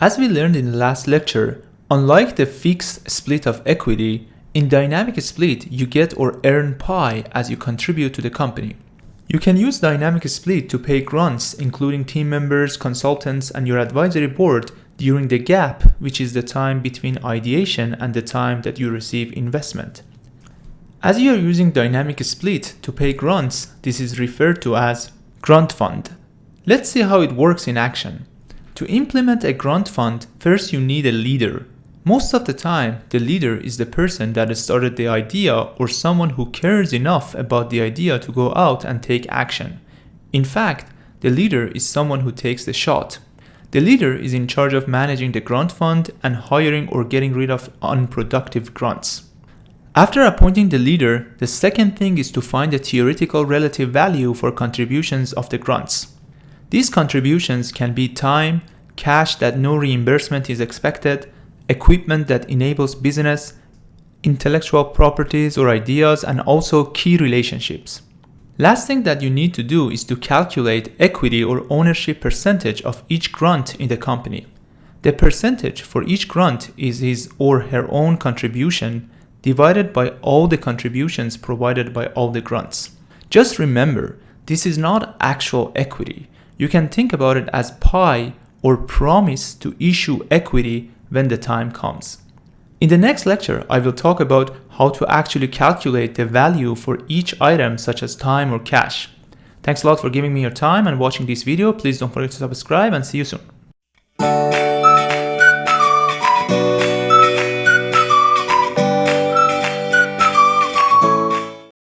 As we learned in the last lecture, unlike the fixed split of equity, in dynamic split you get or earn pi as you contribute to the company. You can use dynamic split to pay grunts, including team members, consultants, and your advisory board during the gap, which is the time between ideation and the time that you receive investment. As you are using dynamic split to pay grunts, this is referred to as grunt fund. Let's see how it works in action. To implement a grunt fund, first you need a leader. Most of the time, the leader is the person that started the idea or someone who cares enough about the idea to go out and take action. In fact, the leader is someone who takes the shot. The leader is in charge of managing the grunt fund and hiring or getting rid of unproductive grunts. After appointing the leader, the second thing is to find the theoretical relative value for contributions of the grunts. These contributions can be time, cash that no reimbursement is expected, equipment that enables business, intellectual properties or ideas, and also key relationships. Last thing that you need to do is to calculate equity or ownership percentage of each grunt in the company. The percentage for each grunt is his or her own contribution divided by all the contributions provided by all the grunts. Just remember, this is not actual equity. You can think about it as pi or promise to issue equity when the time comes. In the next lecture, I will talk about how to actually calculate the value for each item such as time or cash. Thanks a lot for giving me your time and watching this video. Please don't forget to subscribe and see you soon.